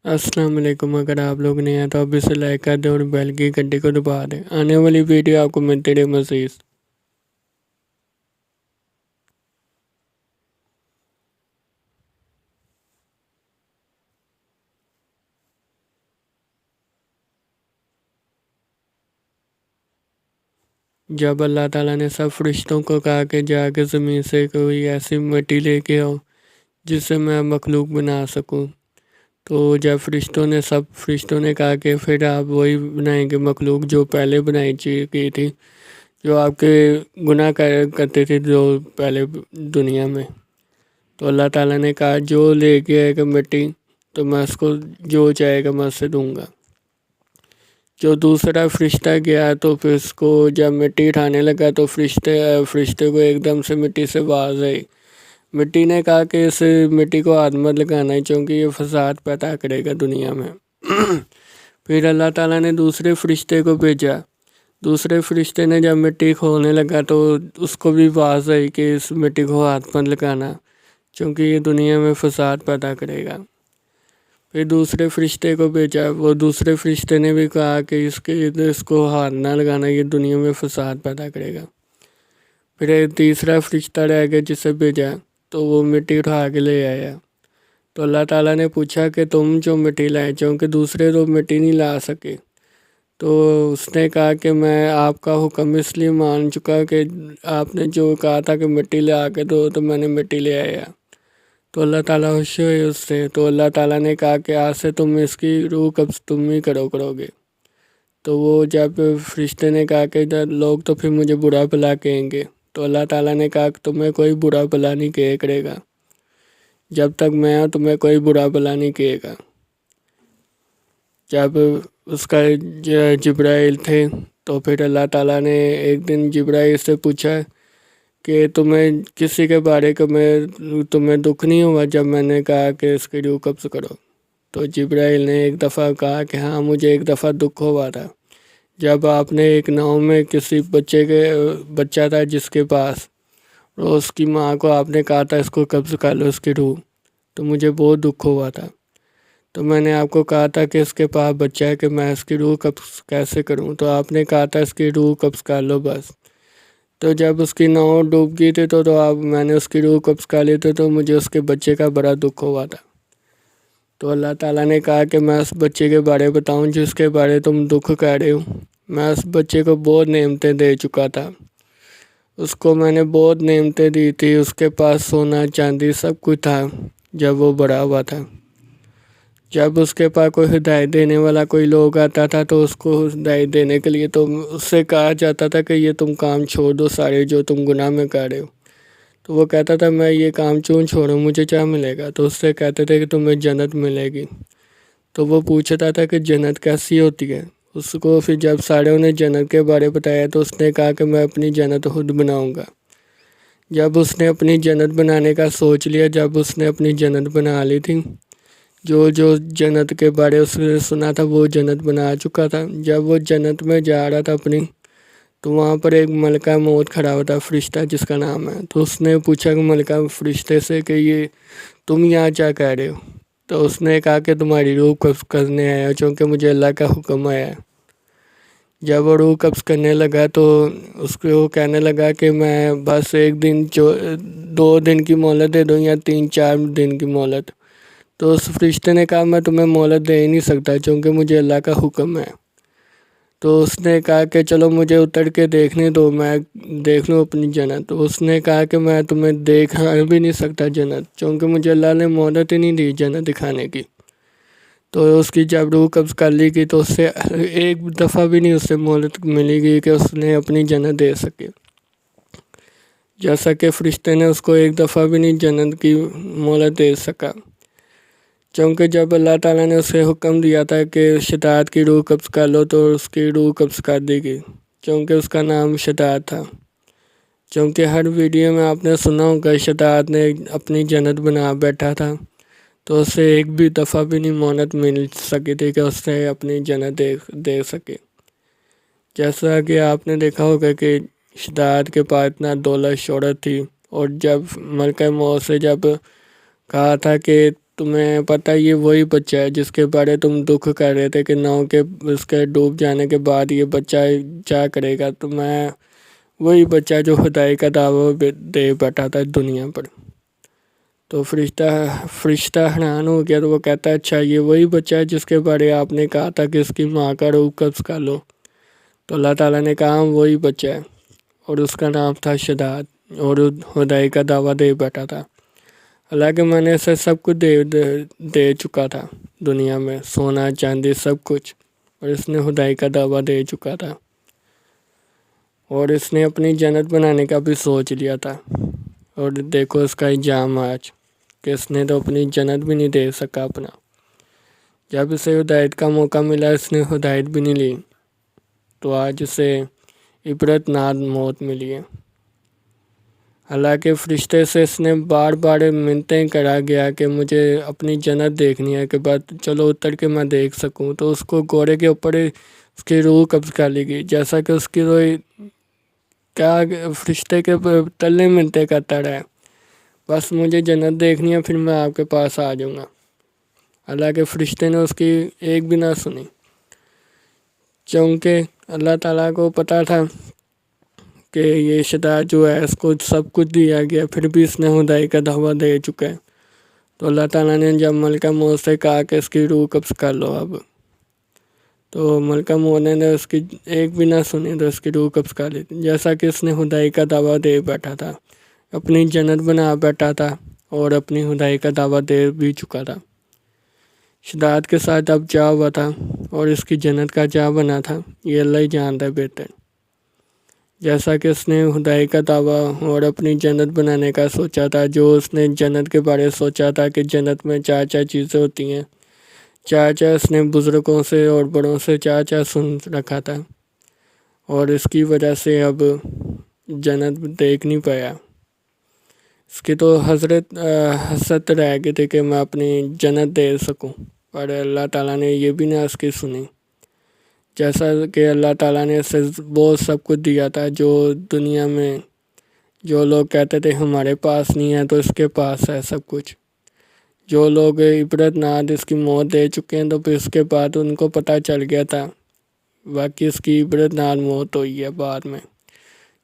السلام علیکم۔ اگر آپ لوگ نئے ہیں تو اب اسے لائک کر دیں اور بیل کی گھنٹی کو دبا دیں۔ آنے والی ویڈیو آپ کو ملتی رہے مزید۔ جب اللہ تعالیٰ نے سب فرشتوں کو کہا کہ جا کے زمین سے کوئی ایسی مٹی لے کے آؤ جس سے میں مخلوق بنا سکوں، تو جب سب فرشتوں نے کہا کہ پھر آپ وہی بنائیں گے مخلوق جو پہلے بنائی کی تھی، جو آپ کے گناہ کرتے تھے جو پہلے دنیا میں۔ تو اللہ تعالیٰ نے کہا جو لے کے آئے گا مٹی تو میں اس کو جو چاہے گا میں اسے دوں گا۔ جو دوسرا فرشتہ گیا تو پھر اس کو جب مٹی اٹھانے لگا تو فرشتے کو ایک دم سے مٹی سے آواز آئی۔ مٹی نے کہا کہ اس مٹی کو ہاتھ مت لگانا ہے کیونکہ یہ فساد پیدا کرے گا دنیا میں۔ پھر اللہ تعالیٰ نے دوسرے فرشتے کو بھیجا۔ دوسرے فرشتے نے جب مٹی کھولنے لگا تو اس کو بھی آواز آئی کہ اس مٹی کو ہاتھ مت لگانا کیونکہ یہ دنیا میں فساد پیدا کرے گا۔ پھر دوسرے فرشتے کو بھیجا، وہ دوسرے فرشتے نے بھی کہا کہ اس کو ہاتھ نہ لگانا، یہ دنیا میں فساد پیدا کرے گا۔ پھر ایک تیسرا فرشتہ رہ گیا جسے بھیجا تو وہ مٹی اٹھا کے لے آیا۔ تو اللہ تعالیٰ نے پوچھا کہ تم جو مٹی لائے کیونکہ دوسرے تو مٹی نہیں لا سکے، تو اس نے کہا کہ میں آپ کا حکم اس لیے مان چکا کہ آپ نے جو کہا تھا کہ مٹی لے آ کے دو تو میں نے مٹی لے آیا۔ تو اللہ تعالیٰ خوش ہوئے اس سے۔ تو اللہ تعالیٰ نے کہا کہ آج سے تم اس کی روح قبض تم ہی کرو گے۔ تو وہ جب فرشتے نے کہا کہ لوگ تو پھر مجھے برا بھلا کہیں گے، تو اللہ تعالیٰ نے کہا کہ تمہیں کوئی برا بھلا نہیں کہے کرے گا، جب تک میں ہوں تمہیں کوئی برا بھلا نہیں کہے گا۔ جب اس کا جبرائیل تھے تو پھر اللہ تعالیٰ نے ایک دن جبرائیل سے پوچھا کہ تمہیں کسی کے بارے میں تمہیں دکھ نہیں ہوا جب میں نے کہا کہ اس کی روح قبض کرو؟ تو جبرائیل نے ایک دفعہ کہا کہ ہاں مجھے ایک دفعہ دکھ ہوا تھا، جب آپ نے ایک ناؤ میں کسی بچہ تھا جس کے پاس، اور اس کی ماں کو آپ نے کہا تھا اس کو قبض کر لو اس کی روح، تو مجھے بہت دکھ ہوا تھا۔ تو میں نے آپ کو کہا تھا کہ اس کے پاس بچہ ہے کہ میں اس کی روح قبض کیسے کروں، تو آپ نے کہا تھا اس کی روح قبض کر لو بس۔ تو جب اس کی ناؤ ڈوب گئی تھی تو میں نے اس کی روح قبض کر لی تھی تو مجھے اس کے بچے کا بڑا دکھ ہوا تھا۔ تو اللہ تعالیٰ نے کہا کہ میں اس بچے کے بارے بتاؤں جس کے بارے تم دکھ کہہ رہے ہو؟ میں اس بچے کو بہت نعمتیں دے چکا تھا، اس کو میں نے بہت نعمتیں دی تھی، اس کے پاس سونا چاندی سب کچھ تھا جب وہ بڑا ہوا تھا۔ جب اس کے پاس کوئی ہدایت دینے والا کوئی لوگ آتا تھا تو اس کو ہدایت دینے کے لیے تو اس سے کہا جاتا تھا کہ یہ تم کام چھوڑ دو سارے جو تم گناہ میں کر رہے ہو۔ تو وہ کہتا تھا میں یہ کام کیوں چھوڑوں، مجھے کیا ملے گا؟ تو اس سے کہتے تھے کہ تمہیں جنت ملے گی۔ تو وہ پوچھتا تھا کہ جنت کیسی ہوتی ہے؟ اس کو پھر جب سارے انہیں جنت کے بارے بتایا تو اس نے کہا کہ میں اپنی جنت خود بناؤں گا۔ جب اس نے اپنی جنت بنانے کا سوچ لیا، جب اس نے اپنی جنت بنا لی تھی، جو جنت کے بارے اس نے سنا تھا وہ جنت بنا چکا تھا، جب وہ جنت میں جا رہا تھا اپنی، تو وہاں پر ایک ملکہ موت کھڑا ہوا تھا، فرشتہ جس کا نام ہے۔ تو اس نے پوچھا کہ ملکہ فرشتے سے کہ یہ تم یہاں کیا کہہ رہے ہو؟ تو اس نے کہا کہ تمہاری روح قبض کرنے آیا چونکہ مجھے اللہ کا حکم آیا ہے۔ جب وہ روح قبض کرنے لگا تو اس کو کہنے لگا کہ میں بس ایک دن 2 دن کی مہلت دے دوں یا 3-4 دن کی مہلت۔ تو اس فرشتے نے کہا میں تمہیں مہلت دے ہی نہیں سکتا کیونکہ مجھے اللہ کا حکم ہے۔ تو اس نے کہا کہ چلو مجھے اتر کے دیکھنے دو، میں دیکھ لوں اپنی جنت۔ تو اس نے کہا کہ میں تمہیں دیکھا بھی نہیں سکتا جنت کیونکہ مجھے اللہ نے مہلت ہی نہیں دی جنت دکھانے کی۔ تو اس کی جب روح قبض کر لی گئی تو اس سے ایک دفعہ بھی نہیں اس سے مہلت ملی گئی کہ اس نے اپنی جنت دے سکے، جیسا کہ فرشتے نے اس کو ایک دفعہ بھی نہیں جنت کی مہلت دے سکا، کیونکہ جب اللہ تعالیٰ نے اسے حکم دیا تھا کہ شداد کی روح قبض کر لو تو اس کی روح قبض کر دی گئی کیونکہ اس کا نام شداد تھا۔ کیونکہ ہر ویڈیو میں آپ نے سنا ہوگا شداد نے اپنی جنت بنا بیٹھا تھا، تو اسے ایک بھی دفعہ بھی نہیں مہلت مل سکی تھی کہ اس سے اپنی جنت دے سکے۔ جیسا کہ آپ نے دیکھا ہوگا کہ شداد کے پاس اتنا دولت شہرت تھی، اور جب ملکہ موت سے جب کہا تھا کہ تمہیں پتہ یہ وہی بچہ ہے جس کے بارے تم دکھ کر رہے تھے کہ ناؤ کے اس کے ڈوب جانے کے بعد یہ بچہ کیا کرے گا، تو میں وہی بچہ جو خدائی کا دعویٰ دے بیٹھا تھا دنیا پر۔ تو فرشتہ حیران ہو گیا، تو وہ کہتا ہے اچھا یہ وہی بچہ ہے جس کے بارے آپ نے کہا تھا کہ اس کی ماں کا روح قبض کر لو۔ تو اللہ تعالیٰ نے کہا وہی بچہ ہے، اور اس کا نام تھا شداد، اور خدائی کا دعویٰ دے بیٹھا تھا۔ حالانکہ میں نے اسے سب کچھ دے چکا تھا دنیا میں، سونا چاندی سب کچھ، اور اس نے خدائی کا دعویٰ دے چکا تھا، اور اس نے اپنی جنت بنانے کا بھی سوچ لیا تھا۔ اور دیکھو اس کا انجام آج، کہ اس نے تو اپنی جنت بھی نہیں دے سکا اپنا۔ جب اسے ہدایت کا موقع ملا اس نے ہدایت بھی نہیں لی، تو آج اسے عبرت ناک موت ملی ہے۔ حالانکہ فرشتے سے اس نے بار بار منتیں کرا گیا کہ مجھے اپنی جنت دیکھنی ہے، کہ بعد چلو اتر کے میں دیکھ سکوں، تو اس کو گھوڑے کے اوپر اس کی روح قبض کر لی گئی، جیسا کہ اس کی روح کیا فرشتے کے تلے منتیں کرتا رہا، بس مجھے جنت دیکھنی ہے، پھر میں آپ کے پاس آ جاؤں گا۔ حالانکہ فرشتے نے اس کی ایک بھی نہ سنی، چونکہ اللہ تعالیٰ کو پتہ تھا کہ یہ شداد جو ہے اس کو سب کچھ دیا گیا، پھر بھی اس نے خدائی کا دعویٰ دے چکا ہے۔ تو اللہ تعالیٰ نے جب ملکہ موت سے کہا کہ اس کی روح قبض کر لو اب، تو ملکہ موت نے اس کی ایک بھی نہ سنی، تو اس کی روح قبض کر لی تھی، جیسا کہ اس نے خدائی کا دعویٰ دے بیٹھا تھا، اپنی جنت بنا بیٹھا تھا، اور اپنی خدائی کا دعویٰ دے بھی چکا تھا۔ شداد کے ساتھ اب کیا ہوا تھا اور اس کی جنت کا کیا بنا تھا، یہ اللہ ہی جانتا ہے بہتر۔ جیسا کہ اس نے خدائی کا دعویٰ اور اپنی جنت بنانے کا سوچا تھا، جو اس نے جنت کے بارے سوچا تھا کہ جنت میں چار چیزیں ہوتی ہیں، چار اس نے بزرگوں سے اور بڑوں سے چار سن رکھا تھا، اور اس کی وجہ سے اب جنت دیکھ نہیں پایا۔ اس کی تو حسرت رہ گئی تھی کہ میں اپنی جنت دے سکوں، پر اللہ تعالیٰ نے یہ بھی نہ اس کی سنی۔ جیسا کہ اللہ تعالیٰ نے اسے بہت سب کچھ دیا تھا، جو دنیا میں جو لوگ کہتے تھے ہمارے پاس نہیں ہے، تو اس کے پاس ہے سب کچھ۔ جو لوگ عبرت ناک اس کی موت دے چکے ہیں، تو پھر اس کے بعد ان کو پتہ چل گیا تھا باقی اس کی عبرت ناک موت ہوئی ہے بعد میں،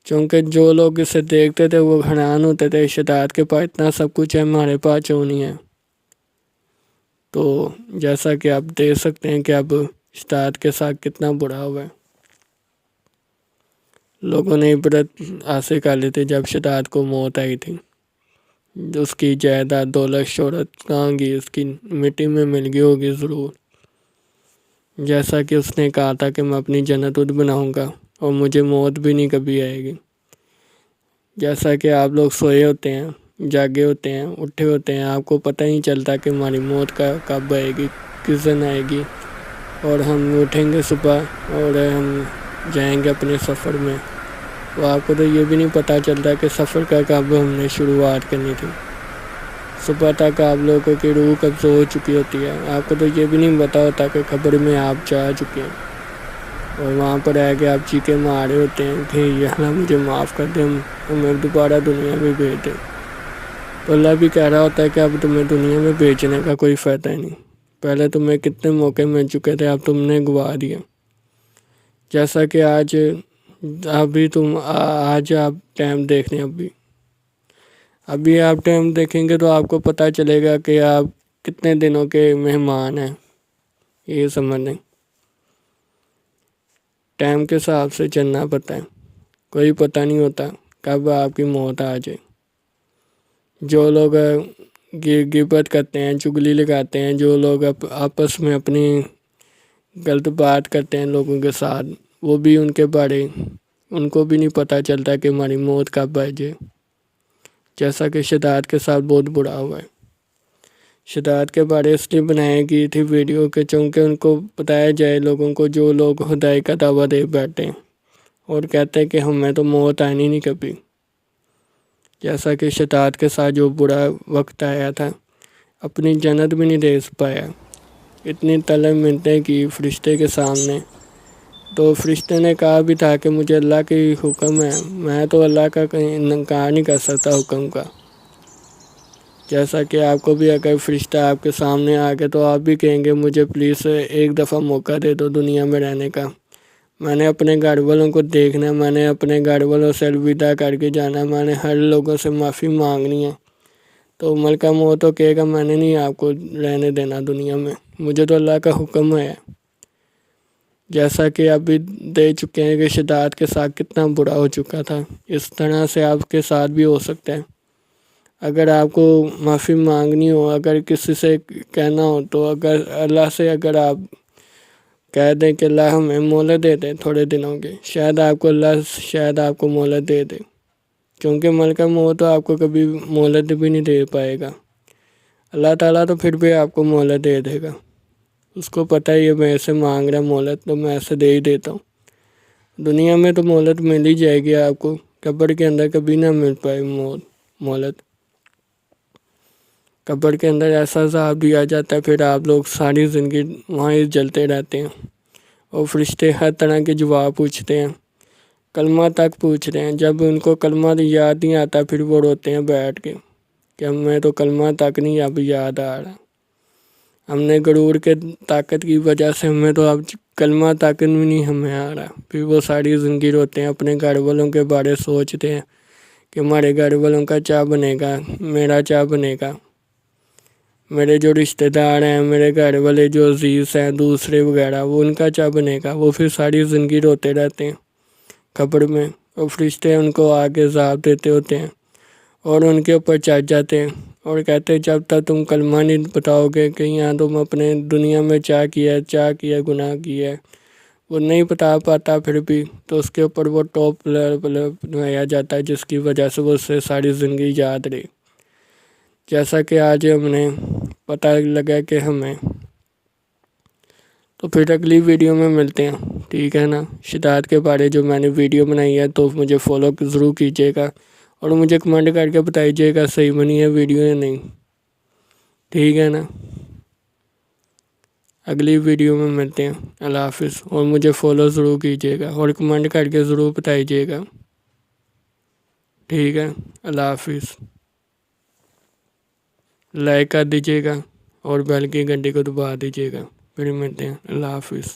چونکہ جو لوگ اسے دیکھتے تھے وہ حیران ہوتے تھے، شداد کے پاس اتنا سب کچھ ہے، ہمارے پاس کیوں نہیں ہے۔ تو جیسا کہ آپ دیکھ سکتے ہیں کہ اب شداد کے ساتھ کتنا برا ہوا ہے۔ لوگوں نے عبرت حاصل کر لی تھی جب شداد کو موت آئی تھی، اس کی جائیداد دولت شہرت کہاں گئی، اس کی مٹی میں مل گئی ہوگی ضرور، جیسا کہ اس نے کہا تھا کہ میں اپنی جنت بناؤں گا اور مجھے موت بھی نہیں کبھی آئے گی۔ جیسا کہ آپ لوگ سوئے ہوتے ہیں، جاگے ہوتے ہیں، اٹھے ہوتے ہیں، آپ کو پتہ ہی نہیں چلتا کہ ہماری موت کب آئے گی، کس دن آئے گی، اور ہم اٹھیں گے صبح اور ہم جائیں گے اپنے سفر میں، تو آپ کو تو یہ بھی نہیں پتہ چلتا کہ سفر کا کب ہم نے شروعات کرنی تھی۔ صبح تک آپ لوگوں کی روح قبض ہو چکی ہوتی ہے، آپ کو تو یہ بھی نہیں پتہ ہوتا کہ قبر میں آپ جا چکے ہیں، اور وہاں پر آ کے آپ چیخیں مار رہے ہوتے ہیں کہ یا اللہ مجھے معاف کر دے، ہمیں دوبارہ دنیا میں بھیج دے۔ تو اللہ بھی کہہ رہا ہوتا ہے کہ اب تمہیں دنیا میں بھیجنے کا کوئی فائدہ ہی نہیں، پہلے تمہیں کتنے موقع مل چکے تھے، اب تم نے گوا دیا۔ جیسا کہ آج آپ ٹائم دیکھ لیں، ابھی آپ ٹائم دیکھیں گے تو آپ کو پتہ چلے گا کہ آپ کتنے دنوں کے مہمان ہیں، یہ سمجھ لیں۔ ٹائم کے حساب سے چلنا پڑتا ہے، کوئی پتہ نہیں ہوتا کب آپ کی موت آ جائے۔ جو لوگ غیبت کرتے ہیں، چغلی لگاتے ہیں، جو لوگ آپس میں اپنی غلط بات کرتے ہیں لوگوں کے ساتھ، وہ بھی ان کے بارے ان کو بھی نہیں پتہ چلتا کہ ہماری موت کب آ جائے۔ جیسا کہ شداد کے ساتھ بہت برا ہوا ہے۔ شداد کے بارے اس لیے بنائی گئی تھی ویڈیو کہ چونکہ ان کو بتایا جائے لوگوں کو، جو لوگ خدائی کا دعویٰ دے بیٹھے ہیں اور کہتے ہیں کہ ہمیں تو موت آنی نہیں کبھی، جیسا کہ شداد کے ساتھ جو برا وقت آیا تھا، اپنی جنت بھی نہیں دے پایا، اتنی طلب منتیں کی فرشتے کے سامنے، تو فرشتے نے کہا بھی تھا کہ مجھے اللہ کی حکم ہے، میں تو اللہ کا کہیں انکار نہیں کر سکتا حکم کا۔ جیسا کہ آپ کو بھی اگر فرشتہ آپ کے سامنے آ کے تو آپ بھی کہیں گے مجھے پلیز ایک دفعہ موقع دے دو دنیا میں رہنے کا، میں نے اپنے گھر والوں کو دیکھنا ہے، میں نے اپنے گھر والوں سے الوداع کر کے جانا ہے، میں نے ہر لوگوں سے معافی مانگنی ہے۔ تو ملکہ موت تو کہے گا میں نے نہیں آپ کو رہنے دینا دنیا میں، مجھے تو اللہ کا حکم ہے۔ جیسا کہ ابھی دے چکے ہیں کہ شداد کے ساتھ کتنا برا ہو چکا تھا، اس طرح سے آپ کے ساتھ بھی ہو سکتا ہے۔ اگر آپ کو معافی مانگنی ہو، اگر کسی سے کہنا ہو، تو اگر اللہ سے اگر آپ کہہ دیں کہ اللہ ہمیں مہلت دے دیں تھوڑے دنوں کے، شاید آپ کو مہلت دے دے، کیونکہ ملکہ موت تو آپ کو کبھی مہلت بھی نہیں دے پائے گا۔ اللہ تعالیٰ تو پھر بھی آپ کو مہلت دے دے گا، اس کو پتہ ہی ہے میں ایسے مانگ رہا مہلت تو میں ایسے دے ہی دیتا ہوں۔ دنیا میں تو مہلت مل ہی جائے گی آپ کو، قبر کے اندر کبھی نہ مل پائے مہلت۔ قبر کے اندر ایسا عذاب دیا جاتا ہے، پھر آپ لوگ ساری زندگی وہاں ہی جلتے رہتے ہیں، اور فرشتے ہر طرح کے جواب پوچھتے ہیں، کلمہ تک پوچھ رہے ہیں۔ جب ان کو کلمہ یاد نہیں آتا پھر وہ روتے ہیں بیٹھ کے کہ ہمیں تو کلمہ تک نہیں اب یاد آ رہا، ہم نے غرور کے طاقت کی وجہ سے ہمیں تو اب کلمہ تک بھی نہیں ہمیں آ رہا۔ پھر وہ ساری زندگی روتے ہیں، اپنے گھر والوں کے بارے سوچتے ہیں کہ ہمارے گھر والوں کا کیا بنے گا، میرا کیا بنے گا، میرے جو رشتہ دار ہیں، میرے گھر والے جو عزیز ہیں دوسرے وغیرہ، وہ ان کا کیا بنے گا۔ وہ پھر ساری زندگی روتے رہتے ہیں قبر میں، اور فرشتے ان کو آگے عذاب دیتے ہوتے ہیں اور ان کے اوپر چڑھ جاتے ہیں اور کہتے ہیں جب تک تم کلمہ نہیں بتاؤ گے کہ یہاں تم اپنے دنیا میں کیا کیا گناہ کیا ہے، وہ نہیں بتا پاتا پھر بھی، تو اس کے اوپر وہ ٹاپ بنایا جاتا ہے جس کی وجہ سے وہ اسے ساری زندگی یاد رہے۔ جیسا کہ آج ہم نے پتہ لگا کہ ہمیں، تو پھر اگلی ویڈیو میں ملتے ہیں، ٹھیک ہے نا۔ شداد کے بارے جو میں نے ویڈیو بنائی ہے تو مجھے فالو ضرور کیجیے گا، اور مجھے کمنٹ کر کے بتائیے گا صحیح بنی ہے ویڈیو یا نہیں، ٹھیک ہے نا۔ اگلی ویڈیو میں ملتے ہیں، اللہ حافظ، اور مجھے فالو ضرور کیجیے گا اور کمنٹ کر کے ضرور بتائیے گا، ٹھیک ہے۔ اللہ حافظ، لائک کر دیجیے گا اور بیل کی گھنٹی کو دبا دیجیے گا، پھر ملتے ہیں، اللہ حافظ۔